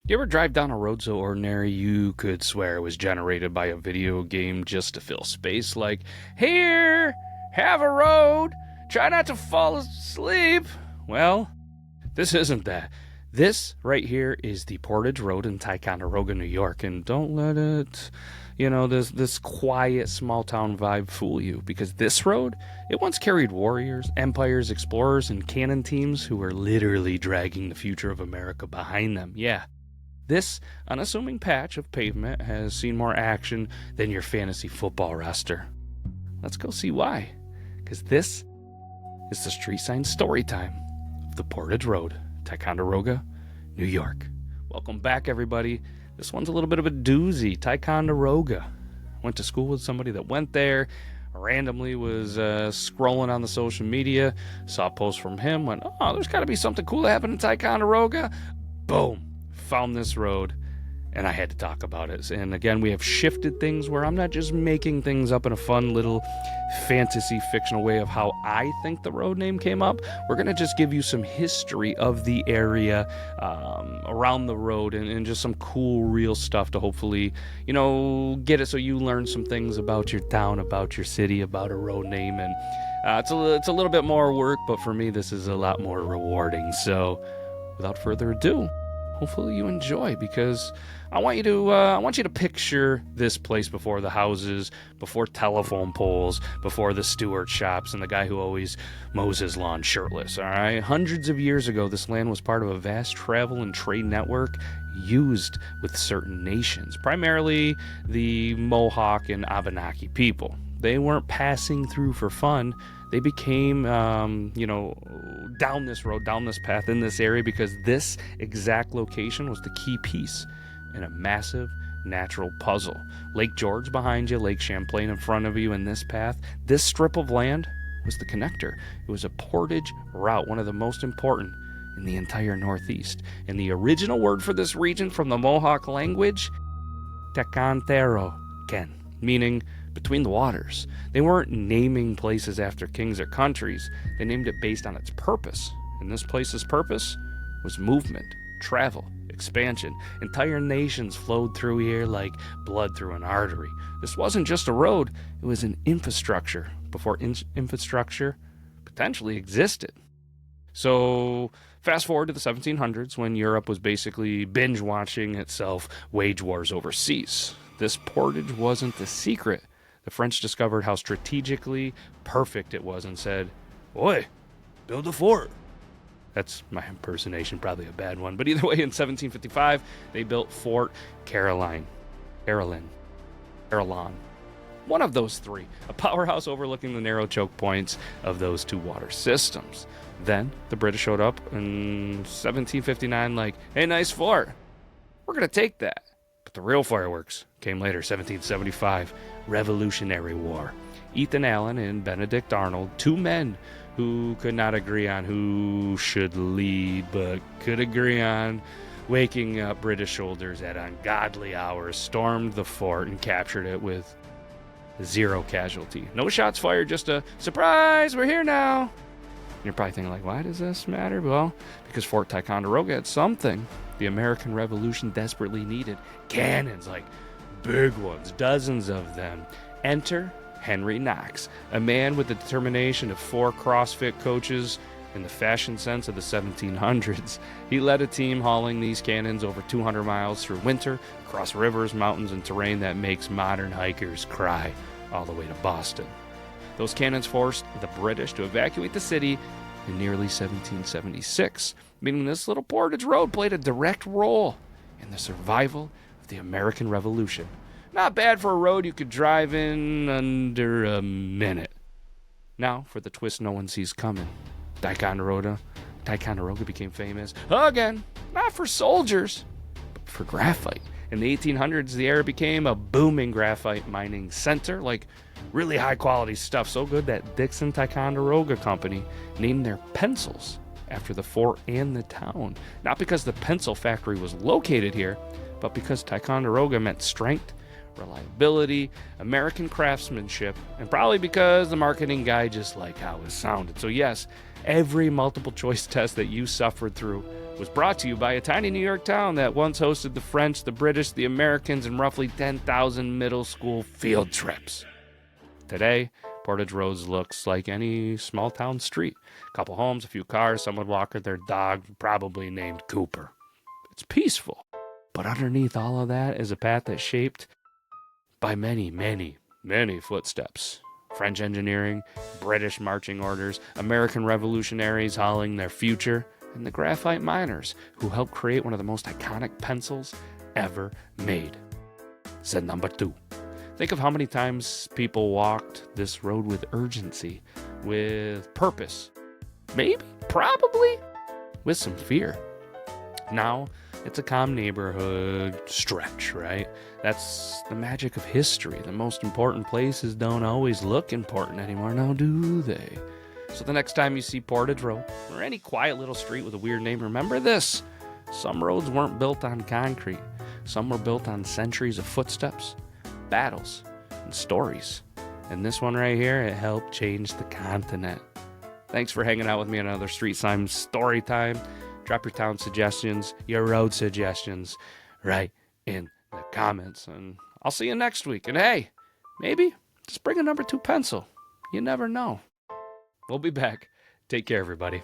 You ever drive down a road so ordinary you could swear it was generated by a video game just to fill space? Like, here, have a road, try not to fall asleep. Well, this isn't that. This right here is the Portage Road in Ticonderoga, New York, and don't let it, this quiet small town vibe fool you, because this road, it once carried warriors, empires, explorers, and cannon teams who were literally dragging the future of America behind them. Yeah. This unassuming patch of pavement has seen more action than your fantasy football roster. Let's go see why. Because this is the Street Sign Storytime of the Portage Road, Ticonderoga, New York. Welcome back, everybody. This one's a little bit of a doozy. Ticonderoga. Went to school with somebody that went there. Randomly was scrolling on the social media. Saw a post from him. Went, oh, there's got to be something cool that happened in Ticonderoga. Boom. Found this road, and I had to talk about it. And again, we have shifted things where I'm not just making things up in a fun little fantasy fictional way of how I think the road name came up. We're going to just give you some history of the area around the road and just some cool real stuff to hopefully, get it so you learn some things about your town, about your city, about a road name. And it's a little bit more work, but for me, this is a lot more rewarding. So without further ado, hopefully you enjoy, because I want you to picture this place before the houses, before telephone poles, before the steward shops, and the guy who always mows his lawn shirtless. All right, hundreds of years ago, this land was part of a vast travel and trade network used with certain nations, primarily the Mohawk and Abenaki people. They weren't passing through for fun. They became, down this road, down this path in this area, because this exact location was the key piece in a massive natural puzzle. Lake George behind you, Lake Champlain in front of you, in this path. This strip of land was the connector. It was a portage route, one of the most important in the entire Northeast. And the original word for this region from the Mohawk language, Ticonderoga, meaning between the waters. They weren't naming places after kings or countries. They named it based on its purpose. And this place's purpose was movement, travel, expansion. Entire nations flowed through here like blood through an artery. This wasn't just a road, it was an infrastructure before infrastructure potentially existed. So fast forward to the 1700s, when Europe was basically binge watching itself wage wars overseas. This portage wasn't the secret. The French discovered how strategically perfect it was and said, "Oi, build a fort." That's my impersonation, probably a bad one. But either way, in 1755, they built Fort Caroline. One of those three, a powerhouse overlooking the narrow choke points of those two water systems. Then the British showed up in 1759 like, "Hey, nice fort. We're going to take that." But the real fireworks came later, 1775, Revolutionary War. Ethan Allen and Benedict Arnold, two men who could not agree on who should lead, but could agree on waking up British soldiers at ungodly hours, stormed the fort and captured it with 0 casualty. No shots fired, just a surprise, we're here now. And you're probably thinking, like, why does this matter? Well, because Fort Ticonderoga had something the American Revolution desperately needed. Cannons, like big ones, dozens of them. Enter Henry Knox, a man with the determination of 4 CrossFit coaches in the fashion sense of the 1700s. He led a team hauling these cannons over 200 miles through winter, across rivers, mountains, and terrain that makes modern hikers cry, all the way to Boston. Those cannons forced the British to evacuate the city in nearly 1776, meaning this little portage road played a direct role in the survival of the American Revolution. Not bad for a road you could drive in under a minute. Now for the twist no one sees coming. Ticonderoga became famous again, not for soldiers, but for graphite. In the 1800s, the area became a booming graphite mining center, like really high quality stuff, so good that Dixon Ticonderoga Company named their pencils after the fort and the town. Not because the pencil factory was located here, but because Ticonderoga meant strength, reliability, American craftsmanship, and probably because the marketing guy just liked how it sounded. So yes, every multiple choice test that you suffered through was brought to you by a tiny New York town that once hosted the French, the British, the Americans, and roughly 10,000 middle school field trips. Today, Portage Road looks like any small town street. A couple homes, a few cars, someone walking their dog, probably named Cooper. It's peaceful. But underneath all of that is a path that's shaped by many, many, many footsteps. French engineering, British marching orders, American revolutionaries hauling their future, and the graphite miners who helped create one of the most iconic pencils ever made. Said number 2. Think of how many times people walked this road with urgency, with purpose, maybe, probably, with some fear. Now, it's a calm neighborhood stretch, right? That's the magic of history. The most important places don't always look important anymore, now do they? So the next time you see Portage Road, or any quiet little street with a weird name, remember this. Some roads weren't built on concrete. Some were built on centuries of footsteps, battles, and stories. And this one right here, it helped change the continent. Thanks for hanging out with me on another Street Sign Storytime. Drop your town suggestions, your road suggestions, right in the comments. And I'll see you next week. And hey, maybe just bring a number 2 pencil. You never know. We'll be back. Take care, everybody.